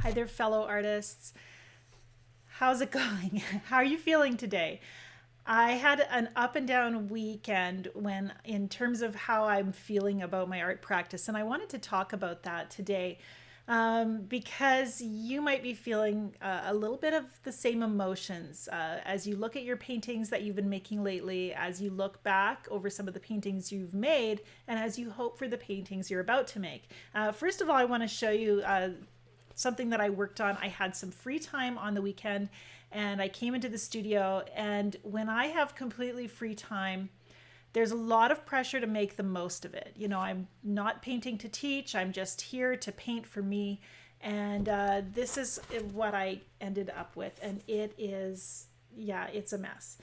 Hi there, fellow artists. How's it going? How are you feeling today? I had an up and down weekend in terms of how I'm feeling about my art practice, and I wanted to talk about that today because you might be feeling a little bit of the same emotions as you look at your paintings that you've been making lately, as you look back over some of the paintings you've made, and as you hope for the paintings you're about to make. First of all, I want to show you something that I worked on. I had some free time on the weekend and I came into the studio. And when I have completely free time, there's a lot of pressure to make the most of it. You know, I'm not painting to teach, I'm just here to paint for me. And this is what I ended up with. And it is, yeah, it's a mess.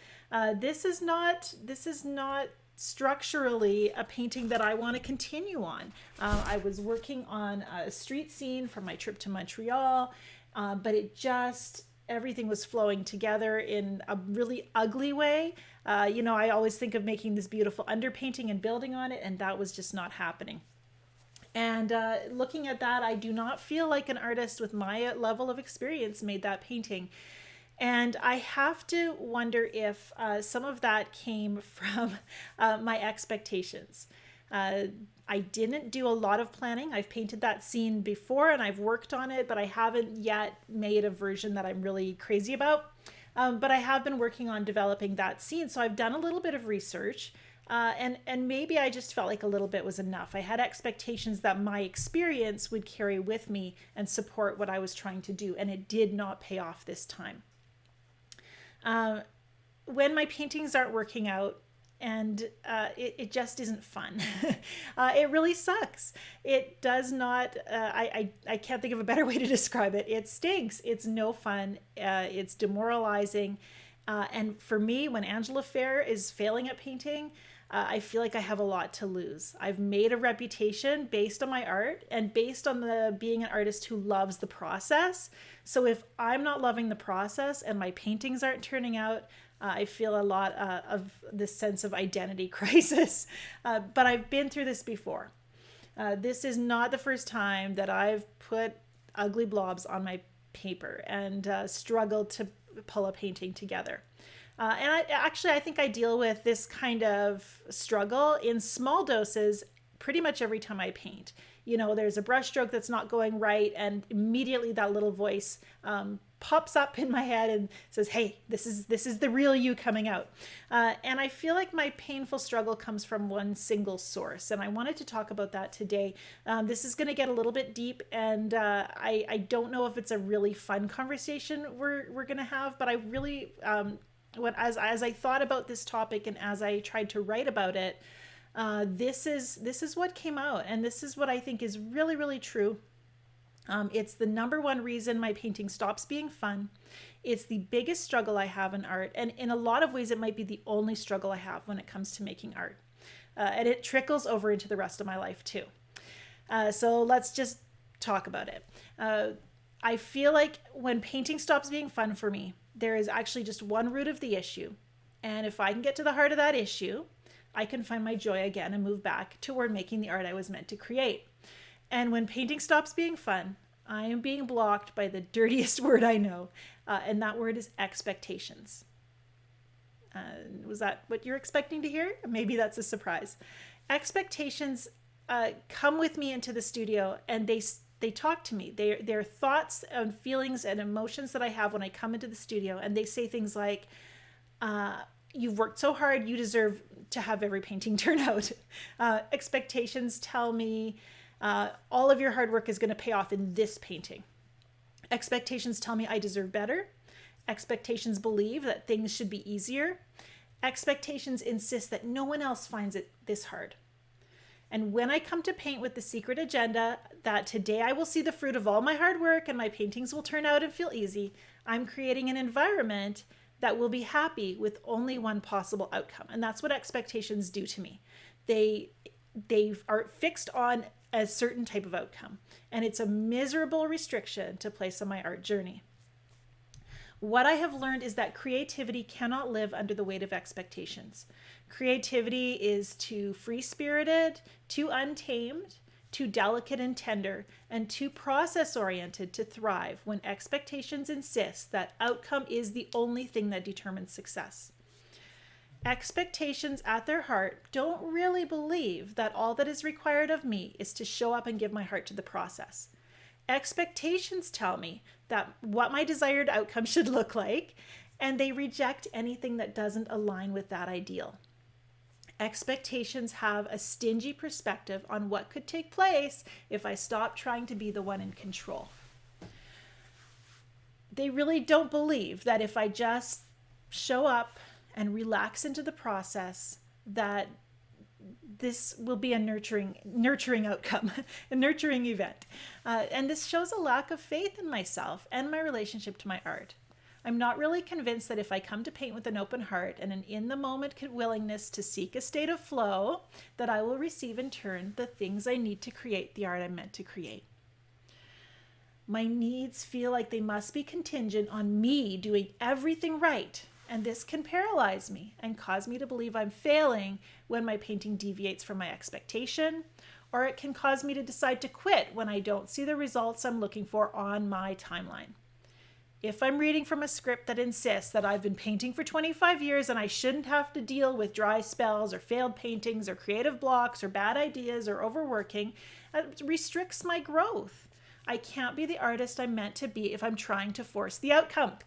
This is not structurally a painting that I want to continue on. I was working on a street scene from my trip to Montreal, but everything was flowing together in a really ugly way. I always think of making this beautiful underpainting and building on it, and that was just not happening. And looking at that, I do not feel like an artist with my level of experience made that painting. And I have to wonder if some of that came from my expectations. I didn't do a lot of planning. I've painted that scene before and I've worked on it, but I haven't yet made a version that I'm really crazy about. But I have been working on developing that scene. So I've done a little bit of research. And maybe I just felt like a little bit was enough. I had expectations that my experience would carry with me and support what I was trying to do, and it did not pay off this time. Uh, when my paintings aren't working out, and it just isn't fun. It really sucks. It does not, I can't think of a better way to describe it. It stinks. It's no fun. It's demoralizing. And for me, when Angela Fair is failing at painting, I feel like I have a lot to lose. I've made a reputation based on my art and based on the being an artist who loves the process. So if I'm not loving the process and my paintings aren't turning out, I feel a lot of this sense of identity crisis. But I've been through this before. This is not the first time that I've put ugly blobs on my paper and struggled to pull a painting together. I think I deal with this kind of struggle in small doses pretty much every time I paint. You know, there's a brush stroke that's not going right, and immediately that little voice pops up in my head and says, "Hey, this is the real you coming out." And I feel like my painful struggle comes from one single source, and I wanted to talk about that today. This is going to get a little bit deep, and I don't know if it's a really fun conversation we're going to have, but I really as I thought about this topic and as I tried to write about it, this is what came out, and this is what I think is really, really true. It's the number one reason my painting stops being fun. It's the biggest struggle I have in art, and in a lot of ways, it might be the only struggle I have when it comes to making art. And it trickles over into the rest of my life too. So let's just talk about it. I feel like when painting stops being fun for me, there is actually just one root of the issue. And if I can get to the heart of that issue, I can find my joy again and move back toward making the art I was meant to create. And when painting stops being fun, I am being blocked by the dirtiest word I know, and that word is expectations. Was that what you're expecting to hear? Maybe that's a surprise. Expectations come with me into the studio, and they talk to me. They're thoughts and feelings and emotions that I have when I come into the studio, and they say things like, "You've worked so hard, you deserve to have every painting turn out." Expectations tell me all of your hard work is going to pay off in this painting. Expectations tell me I deserve better. Expectations believe that things should be easier. Expectations insist that no one else finds it this hard. And when I come to paint with the secret agenda that today I will see the fruit of all my hard work and my paintings will turn out and feel easy, I'm creating an environment that will be happy with only one possible outcome. And that's what expectations do to me. They are fixed on a certain type of outcome, and it's a miserable restriction to place on my art journey. What I have learned is that creativity cannot live under the weight of expectations. Creativity is too free-spirited, too untamed, too delicate and tender, and too process-oriented to thrive when expectations insist that outcome is the only thing that determines success. Expectations at their heart don't really believe that all that is required of me is to show up and give my heart to the process. Expectations tell me that what my desired outcome should look like, and they reject anything that doesn't align with that ideal. Expectations have a stingy perspective on what could take place if I stop trying to be the one in control. They really don't believe that if I just show up and relax into the process, that this will be a nurturing outcome, a nurturing event. And this shows a lack of faith in myself and my relationship to my art. I'm not really convinced that if I come to paint with an open heart and an in-the-moment willingness to seek a state of flow, that I will receive in turn the things I need to create the art I'm meant to create. My needs feel like they must be contingent on me doing everything right, and this can paralyze me and cause me to believe I'm failing when my painting deviates from my expectation, or it can cause me to decide to quit when I don't see the results I'm looking for on my timeline. If I'm reading from a script that insists that I've been painting for 25 years and I shouldn't have to deal with dry spells or failed paintings or creative blocks or bad ideas or overworking, it restricts my growth. I can't be the artist I'm meant to be if I'm trying to force the outcome.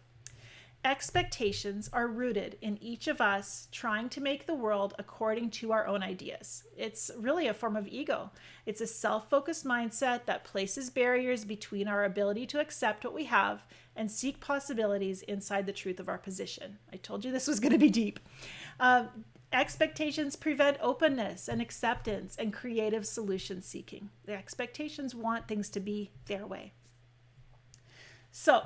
Expectations are rooted in each of us trying to make the world according to our own ideas. It's really a form of ego. It's a self-focused mindset that places barriers between our ability to accept what we have and seek possibilities inside the truth of our position. I told you this was going to be deep. Expectations prevent openness and acceptance and creative solution seeking. The expectations want things to be their way. So,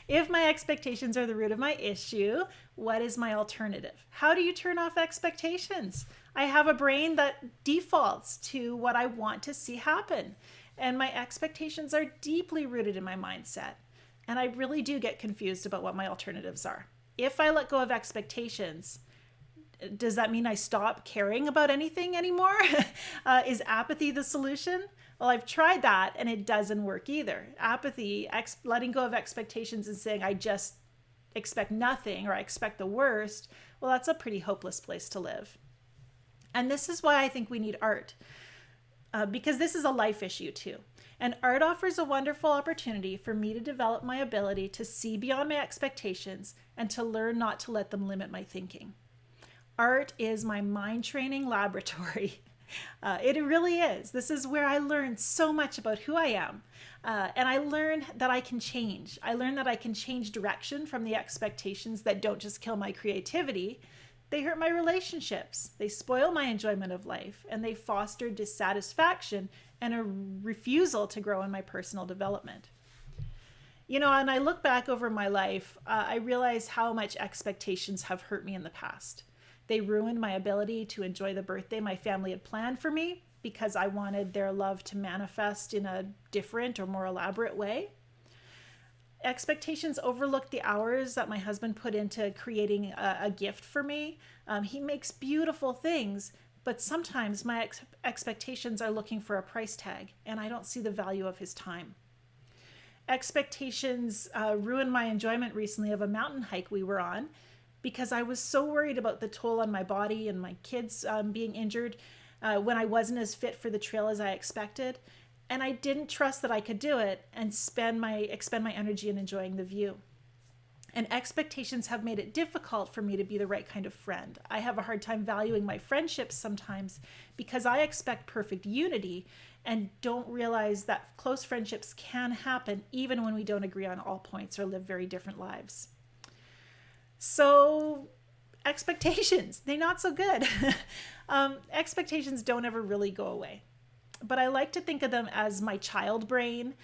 if my expectations are the root of my issue, what is my alternative? How do you turn off expectations? I have a brain that defaults to what I want to see happen, and my expectations are deeply rooted in my mindset, and I really do get confused about what my alternatives are. If I let go of expectations, does that mean I stop caring about anything anymore? Is apathy the solution? Well, I've tried that and it doesn't work either. Apathy, letting go of expectations and saying I just expect nothing or I expect the worst, well, that's a pretty hopeless place to live. And this is why I think we need art, because this is a life issue too. And art offers a wonderful opportunity for me to develop my ability to see beyond my expectations and to learn not to let them limit my thinking. Art is my mind training laboratory. It really is. This is where I learn so much about who I am. And I learn that I can change. I learn that I can change direction from the expectations that don't just kill my creativity. They hurt my relationships. They spoil my enjoyment of life. And they foster dissatisfaction and a refusal to grow in my personal development. You know, and I look back over my life, I realize how much expectations have hurt me in the past. They ruined my ability to enjoy the birthday my family had planned for me because I wanted their love to manifest in a different or more elaborate way. Expectations overlooked the hours that my husband put into creating a gift for me. He makes beautiful things, but sometimes my expectations are looking for a price tag, and I don't see the value of his time. Expectations ruined my enjoyment recently of a mountain hike we were on, because I was so worried about the toll on my body and my kids being injured when I wasn't as fit for the trail as I expected. And I didn't trust that I could do it and expend my energy in enjoying the view. And expectations have made it difficult for me to be the right kind of friend. I have a hard time valuing my friendships sometimes because I expect perfect unity and don't realize that close friendships can happen even when we don't agree on all points or live very different lives. So expectations, they're not so good. Expectations don't ever really go away. But I like to think of them as my child brain,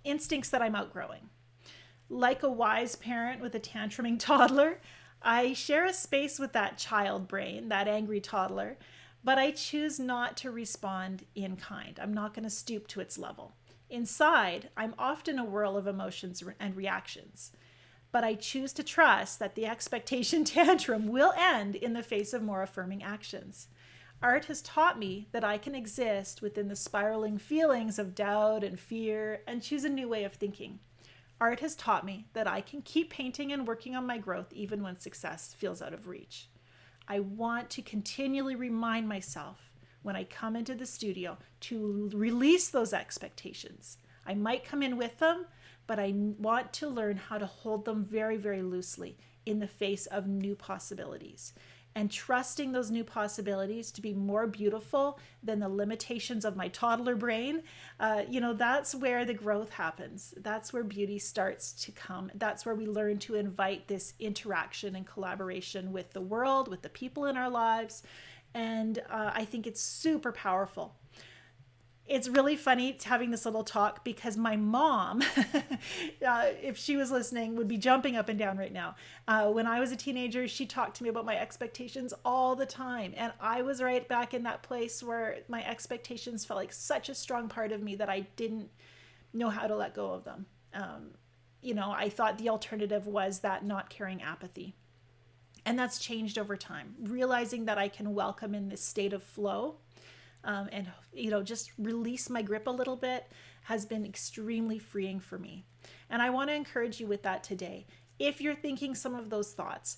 instincts that I'm outgrowing. Like a wise parent with a tantruming toddler, I share a space with that child brain, that angry toddler, but I choose not to respond in kind. I'm not going to stoop to its level. Inside, I'm often a whirl of emotions and reactions. But I choose to trust that the expectation tantrum will end in the face of more affirming actions. Art has taught me that I can exist within the spiraling feelings of doubt and fear and choose a new way of thinking. Art has taught me that I can keep painting and working on my growth even when success feels out of reach. I want to continually remind myself when I come into the studio to release those expectations. I might come in with them, but I want to learn how to hold them very, very loosely in the face of new possibilities. And trusting those new possibilities to be more beautiful than the limitations of my toddler brain, that's where the growth happens. That's where beauty starts to come. That's where we learn to invite this interaction and collaboration with the world, with the people in our lives. And I think it's super powerful. It's really funny having this little talk because my mom, if she was listening, would be jumping up and down right now. When I was a teenager, she talked to me about my expectations all the time. And I was right back in that place where my expectations felt like such a strong part of me that I didn't know how to let go of them. I thought the alternative was that not caring apathy. And that's changed over time, realizing that I can welcome in this state of flow. And just release my grip a little bit has been extremely freeing for me. And I want to encourage you with that today. If you're thinking some of those thoughts,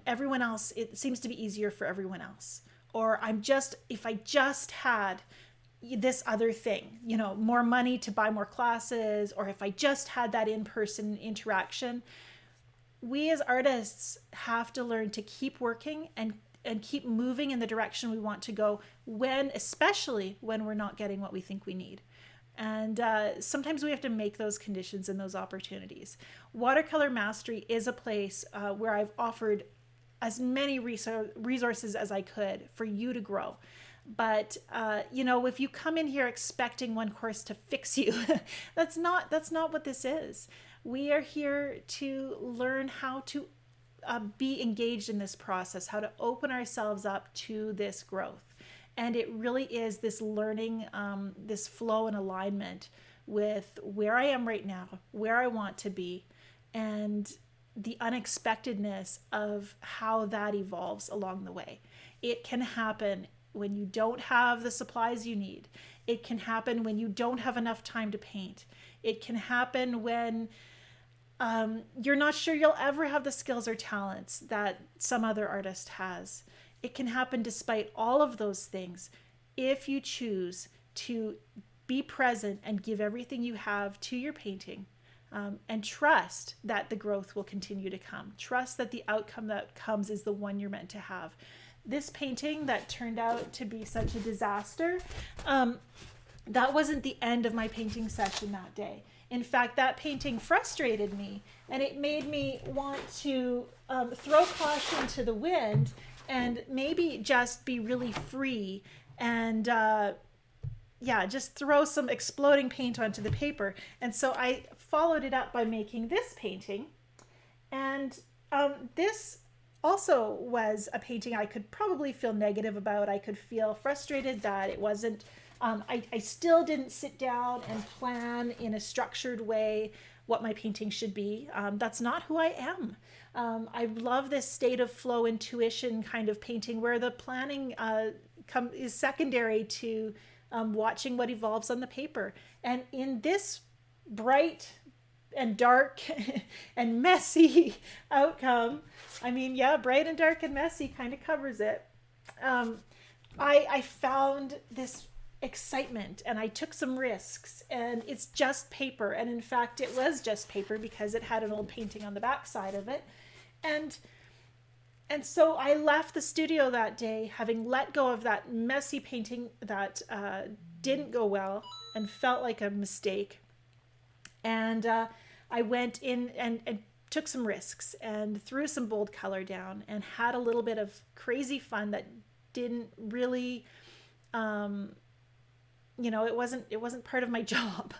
everyone else, it seems to be easier for everyone else. Or if I just had this other thing, more money to buy more classes, or if I just had that in-person interaction, we as artists have to learn to keep working and keep moving in the direction we want to go especially when we're not getting what we think we need. And sometimes we have to make those conditions and those opportunities. Watercolor Mastery is a place where I've offered as many resources as I could for you to grow. But, if you come in here expecting one course to fix you, that's not what this is. We are here to learn how to be engaged in this process, how to open ourselves up to this growth. And it really is this learning, this flow and alignment with where I am right now, where I want to be, and the unexpectedness of how that evolves along the way. It can happen when you don't have the supplies you need. It can happen when you don't have enough time to paint. It can happen when you're not sure you'll ever have the skills or talents that some other artist has. It can happen despite all of those things if you choose to be present and give everything you have to your painting, and trust that the growth will continue to come. Trust that the outcome that comes is the one you're meant to have. This painting that turned out to be such a disaster, that wasn't the end of my painting session that day. In fact, that painting frustrated me, and it made me want to throw caution to the wind and maybe just be really free and just throw some exploding paint onto the paper. And so I followed it up by making this painting. And this also was a painting I could probably feel negative about. I could feel frustrated that it wasn't I still didn't sit down and plan in a structured way what my painting should be. That's not who I am. I love this state of flow intuition kind of painting where the planning is secondary to watching what evolves on the paper. And in this bright and dark and messy outcome, bright and dark and messy kind of covers it. I found this excitement and I took some risks, and it's just paper. And in fact, it was just paper because it had an old painting on the back side of it. And so I left the studio that day having let go of that messy painting that didn't go well and felt like a mistake. And I went in and took some risks and threw some bold color down and had a little bit of crazy fun that didn't really it wasn't part of my job.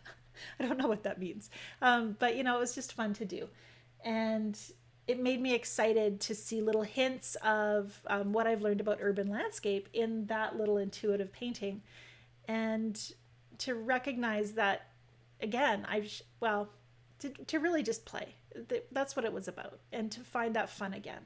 I don't know what that means. But it was just fun to do. And it made me excited to see little hints of what I've learned about urban landscape in that little intuitive painting. And to recognize that, again, to really just play. That's what it was about. And to find that fun again.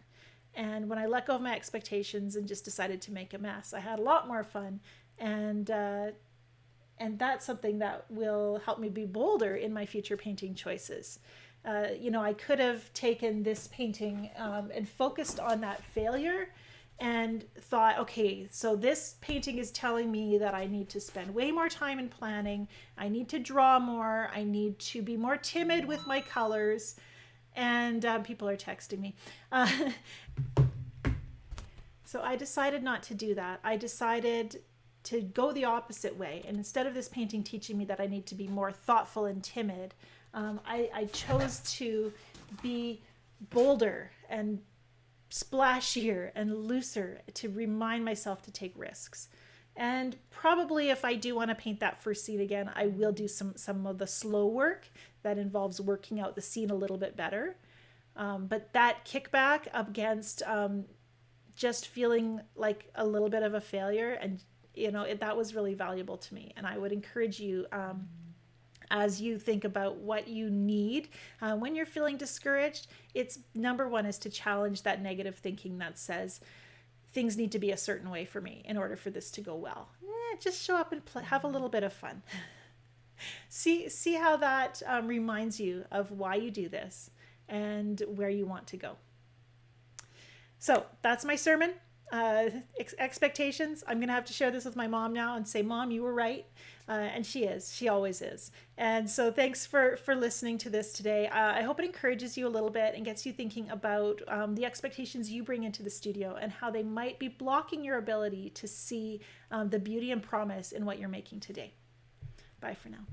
And when I let go of my expectations and just decided to make a mess, I had a lot more fun. And that's something that will help me be bolder in my future painting choices. I could have taken this painting and focused on that failure and thought, okay, so this painting is telling me that I need to spend way more time in planning. I need to draw more. I need to be more timid with my colors. And people are texting me. So I decided not to do that. I decided to go the opposite way. And instead of this painting teaching me that I need to be more thoughtful and timid, I chose to be bolder and splashier and looser to remind myself to take risks. And probably if I do want to paint that first scene again, I will do some of the slow work that involves working out the scene a little bit better. But that kickback up against just feeling like a little bit of a failure, and that was really valuable to me. And I would encourage you, as you think about what you need when you're feeling discouraged, it's number one is to challenge that negative thinking that says things need to be a certain way for me in order for this to go well. Just show up and have a little bit of fun. See how that reminds you of why you do this and where you want to go. So that's my sermon. Expectations. I'm going to have to share this with my mom now and say, Mom, you were right. And she is. She always is. And so thanks for listening to this today. I hope it encourages you a little bit and gets you thinking about the expectations you bring into the studio and how they might be blocking your ability to see the beauty and promise in what you're making today. Bye for now.